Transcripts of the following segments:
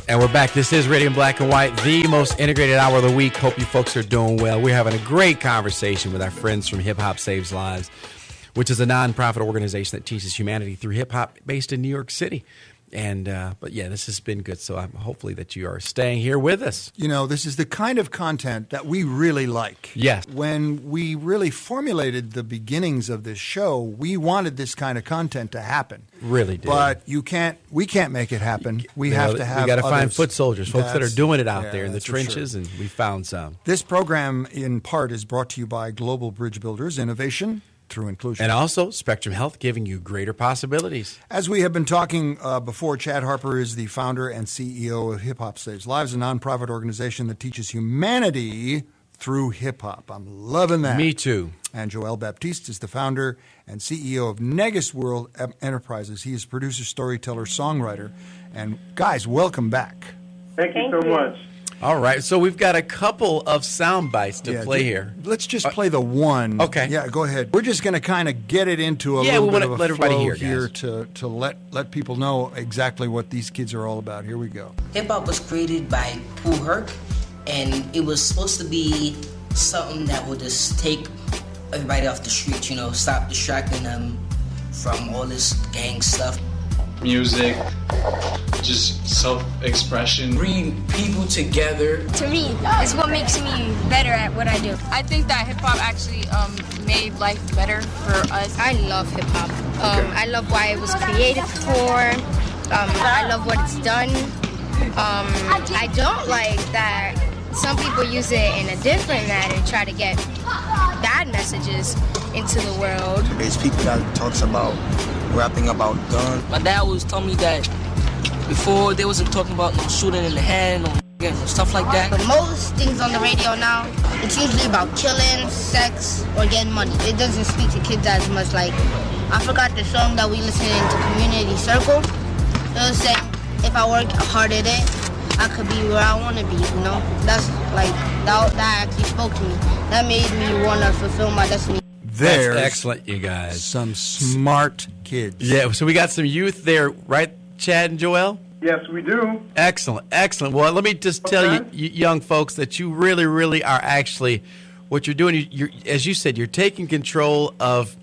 And we're back. This is Radio in Black and White, the most integrated hour of the week. Hope you folks are doing well. We're having a great conversation with our friends from Hip Hop Saves Lives, which is a nonprofit organization that teaches humanity through hip hop based in New York City. And but yeah, this has been good. So I'm hopefully that you are staying here with us. You know, this is the kind of content that we really like. Yes. When we really formulated the beginnings of this show, we wanted this kind of content to happen. Really did. But we can't make it happen. We have to have. We got to find others. foot soldiers, folks that are doing it out there in the that's for trenches, sure. and we found some. This program, in part, is brought to you by Global Bridge Builders, innovation through inclusion. And also Spectrum Health, giving you greater possibilities. As we have been talking before, Chad Harper is the founder and CEO of Hip Hop Saves Lives, a nonprofit organization that teaches humanity through hip-hop. I'm loving that. Me too. And Joel Baptiste is the founder and CEO of Negusworld Enterprises. He is producer, storyteller, songwriter. And guys, welcome back. Thank you so much. All right, so we've got a couple of sound bites to play here. Let's just play the one. Okay. Yeah, go ahead. We're just going to kind of get it into a Yeah, little we bit wanna of let a everybody flow hear, here guys. to let people know exactly what these kids are all about. Here we go. Hip-hop was created by Kool Herc, and it was supposed to be something that would just take everybody off the streets, you know, stop distracting them from all this gang stuff. Music, just self-expression. Bring people together. To me, it's what makes me better at what I do. I think that hip-hop actually made life better for us. I love hip-hop. I love why it was created for. I love what it's done. I don't like that some people use it in a different manner, try to get bad messages into the world. There's people that talks about rapping about guns. My dad always told me that before they wasn't talking about no shooting in the head, no stuff like that. But most things on the radio now, it's usually about killing, sex, or getting money. It doesn't speak to kids as much. Like, I forgot the song that we listened to, Community Circle. It was saying, if I work hard at it, I could be where I want to be, you know? That's like, that actually spoke to me. That made me want to fulfill my destiny. There's That's excellent, you guys. some smart kids. Yeah, so we got some youth there, right, Chad and Joel? Yes, we do. Excellent, excellent. Well, let me just tell you, young folks, that you really, really are actually, what you're doing, you're, as you said, you're taking control of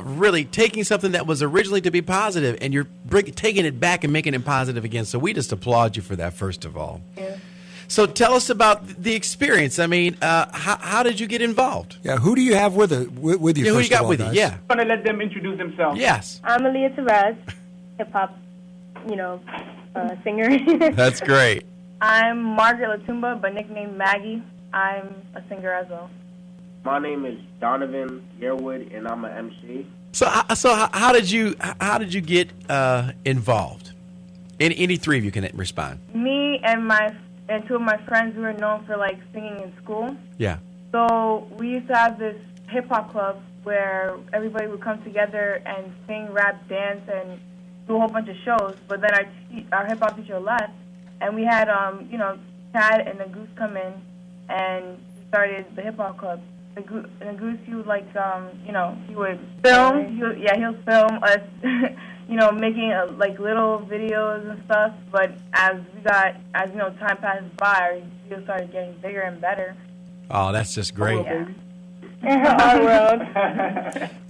really taking something that was originally to be positive, and you're taking it back and making it positive again. So we just applaud you for that, first of all. Yeah. So tell us about the experience. I mean, how did you get involved? Yeah, who do you have with you? Yeah, first who you got of all, with guys? you? Yeah. I'm going to let them introduce themselves. Yes. I'm Aaliyah Therese, hip-hop, singer. That's great. I'm Margaret Latumba, but nicknamed Maggie. I'm a singer as well. My name is Donovan Yearwood, and I'm an MC. So how did you get involved? Any three of you can respond. Me and two of my friends, we were known for like singing in school. Yeah. So we used to have this hip-hop club where everybody would come together and sing, rap, dance, and do a whole bunch of shows. But then our hip-hop teacher left, and we had Chad and Negus come in and started the hip-hop club. Negus, he would he would film. He'll film us, making like little videos and stuff. But as time passed by, our videos started getting bigger and better. Oh, that's just great. Yeah. Our world.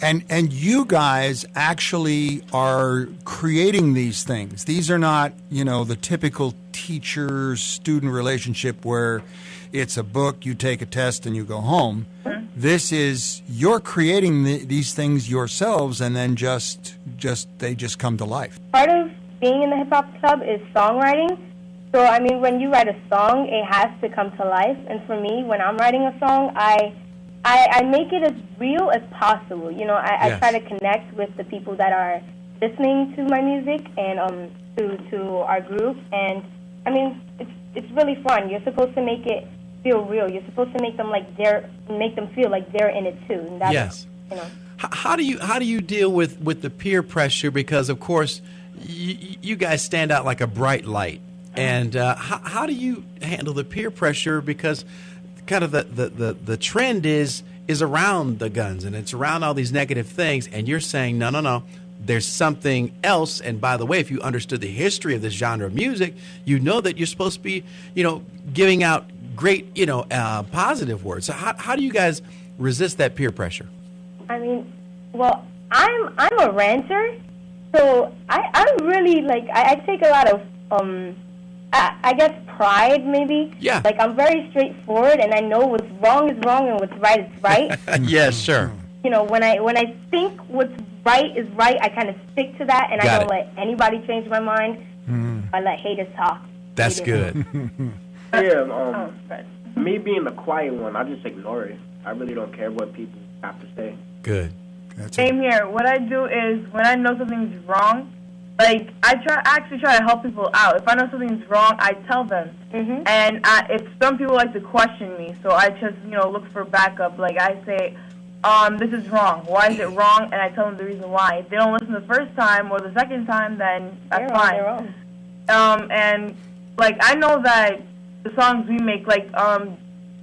And you guys actually are creating these things. These are not, the typical teacher-student relationship where it's a book, you take a test, and you go home. Mm-hmm. This is, you're creating these things yourselves, and then they just come to life. Part of being in the hip-hop club is songwriting. So, when you write a song, it has to come to life. And for me, when I'm writing a song, I make it as real as possible. I try to connect with the people that are listening to my music and to our group. And, it's really fun. You're supposed to make it feel real. You're supposed to make them feel like they're in it too. And that's, yes. How do you deal with the peer pressure? Because of course, you guys stand out like a bright light. And how do you handle the peer pressure? Because kind of the trend is around the guns, and it's around all these negative things. And you're saying no. there's something else. And by the way, if you understood the history of this genre of music, you know that you're supposed to be, giving out great, positive words. So how do you guys resist that peer pressure? I mean, well, I'm a ranter, so I'm really, like, I take a lot of, I guess pride, maybe. Yeah. Like, I'm very straightforward, and I know what's wrong is wrong and what's right is right. Yes, sure. When I think what's right is right, I kind of stick to that, and I don't let anybody change my mind. I let haters talk. That's good. Yeah, me being the quiet one, I just ignore it. I really don't care what people have to say. Good. Same here. What I do is when I know something's wrong, like I actually try to help people out. If I know something's wrong, I tell them. And if some people like to question me, so I just look for backup. Like I say, this is wrong. Why is it wrong? And I tell them the reason why. If they don't listen the first time or the second time, then that's fine. And like I know that the songs we make, like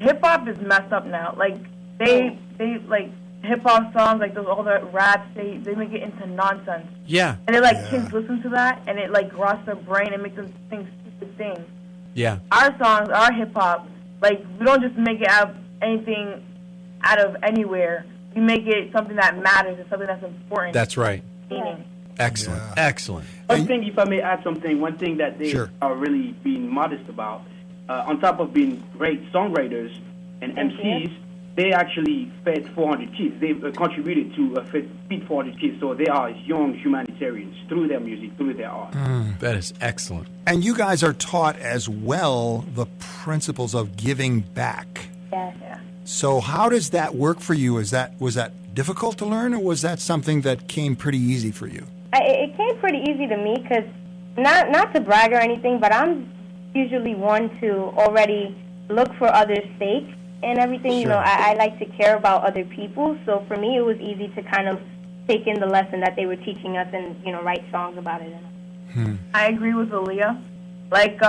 hip hop is messed up now. Like they like hip hop songs, like those all the raps, they make it into nonsense. Yeah. And they kids listen to that, and it like rots their brain and makes them think stupid things. Yeah. Our songs, our hip hop, like we don't just make it out of anything out of anywhere. We make it something that matters and something that's important. That's right. Meaning. Excellent. Yeah. Excellent. One thing, if I may add something, one thing that they are really being modest about, on top of being great songwriters and MCs, they actually fed 400 kids. They contributed to feed 400 kids. So they are young humanitarians through their music, through their art. That is excellent. And you guys are taught as well the principles of giving back. Yeah. So how does that work for you? Was that difficult to learn, or was that something that came pretty easy for you? It came pretty easy to me because, not to brag or anything, but I'm usually one to already look for others' sake and everything. Sure. I like to care about other people, so for me it was easy to kind of take in the lesson that they were teaching us and, write songs about it. I agree with Aaliyah. Like,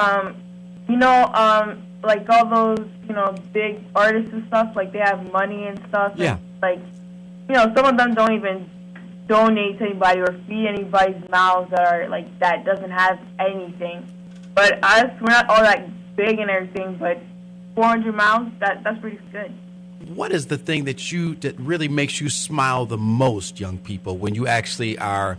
like all those, big artists and stuff, like they have money and stuff. Yeah. And, like, some of them don't even donate to anybody or feed anybody's mouths that doesn't have anything. But us, we're not all that big and everything, but 400 mouths, that's pretty good. What is the thing that really makes you smile the most, young people, when you actually are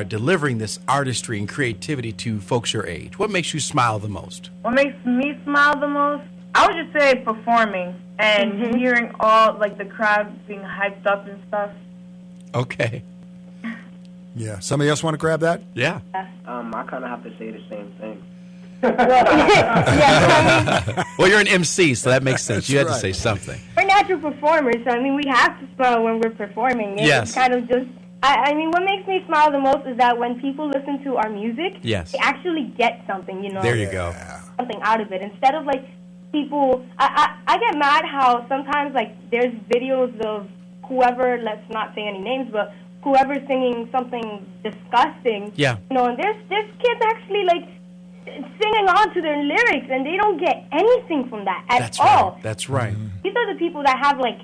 delivering this artistry and creativity to folks your age? What makes you smile the most? What makes me smile the most? I would just say performing and hearing all, like, the crowd being hyped up and stuff. Okay. Yeah. Somebody else want to grab that? Yeah. I kind of have to say the same thing. Well, you're an MC, so that makes sense. That's You had right. to say something. We're natural performers, so we have to smile when we're performing. Yes. It's kind of just, what makes me smile the most is that when people listen to our music, Yes. they actually get something, There you go. something out of it. Instead of, like, people, I get mad how sometimes, like, there's videos of whoever, let's not say any names, but whoever's singing something disgusting. Yeah. And there's kids actually, like, singing on to their lyrics, and they don't get anything from that at That's all. right. That's right. These are the people that have, like,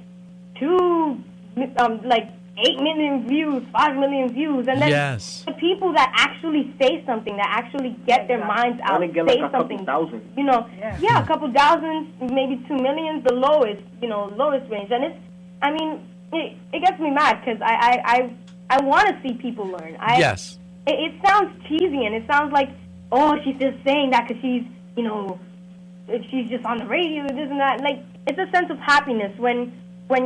8 million views, 5 million views, and then Yes. the people that actually say something, that actually get their minds out, Only get say like a something. couple thousand. A couple thousand, maybe 2 million, the lowest, lowest range. And it gets me mad because I want to see people learn. Yes. It sounds cheesy, and it sounds like, oh, she's just saying that because she's, she's just on the radio, this and that. Like, it's a sense of happiness when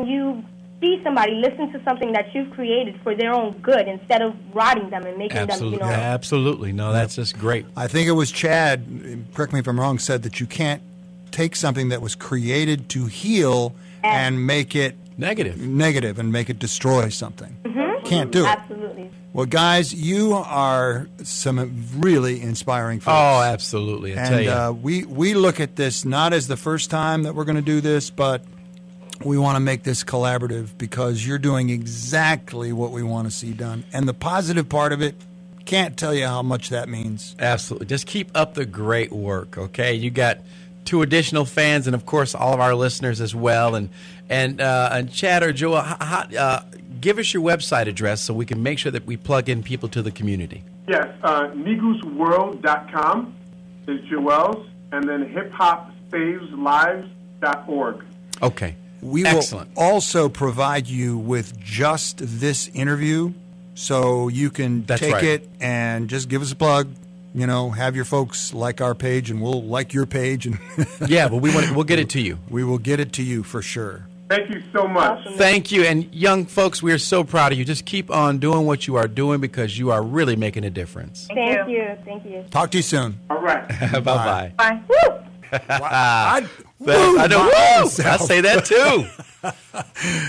you see somebody listen to something that you've created for their own good instead of rotting them and making Absolutely. them, Absolutely. No, that's just great. I think it was Chad, correct me if I'm wrong, said that you can't take something that was created to heal and make it negative and make it destroy something. Can't do it. Absolutely. Well, guys, you are some really inspiring folks. Oh, absolutely. I tell you. And we look at this not as the first time that we're going to do this, but we want to make this collaborative because you're doing exactly what we want to see done. And the positive part of it, can't tell you how much that means. Absolutely. Just keep up the great work, okay? You got 2 additional fans and, of course, all of our listeners as well. And Chad or Joel, give us your website address so we can make sure that we plug in people to the community. Yes, Negusworld.com is Joel's, and then hiphopsaveslives.org. Okay. We Excellent. will also provide you with just this interview, so you can take it and just give us a plug. Have your folks like our page, and we'll like your page. And yeah, but we'll get it to you. We will get it to you for sure. Thank you so much. Awesome. Thank you. And young folks, we are so proud of you. Just keep on doing what you are doing because you are really making a difference. Thank you. Thank you. Talk to you soon. All right. Bye-bye. Bye. Woo! I say that too.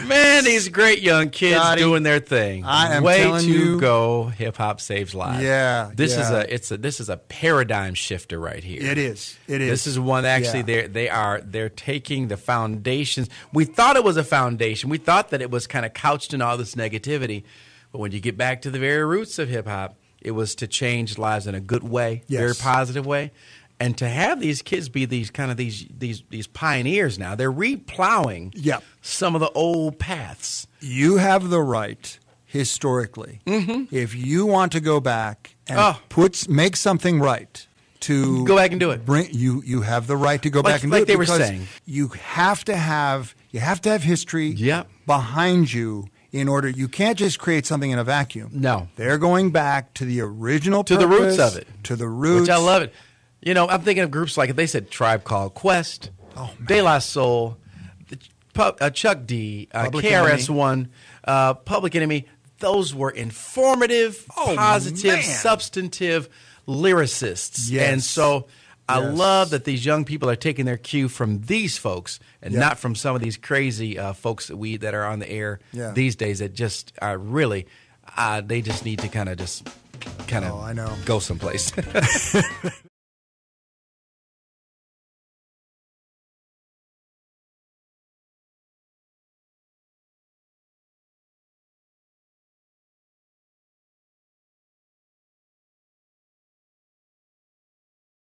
Man, these great young kids Scotty, doing their thing. I am Way telling to you, go! Hip hop saves lives. Yeah, this is a paradigm shifter right here. It is. This is one actually. They're taking the foundations. We thought it was a foundation. We thought that it was kind of couched in all this negativity, but when you get back to the very roots of hip hop, it was to change lives in a good way, very positive way. And to have these kids be these pioneers now, they're replowing some of the old paths. You have the right, historically, if you want to go back and make something right, to go back and do it. You have the right to go back and do it. Like they were saying, you have to have history behind you. In order, you can't just create something in a vacuum. No, they're going back to the original purpose, to the roots of it, to the roots. Which I love it. I'm thinking of groups like, they said Tribe Called Quest, De La Soul, Chuck D, KRS-One, Public Enemy. Those were informative, positive, substantive lyricists. Yes. And so I love that these young people are taking their cue from these folks and not from some of these crazy folks that are on the air these days that just are really, they just need to kind of go someplace.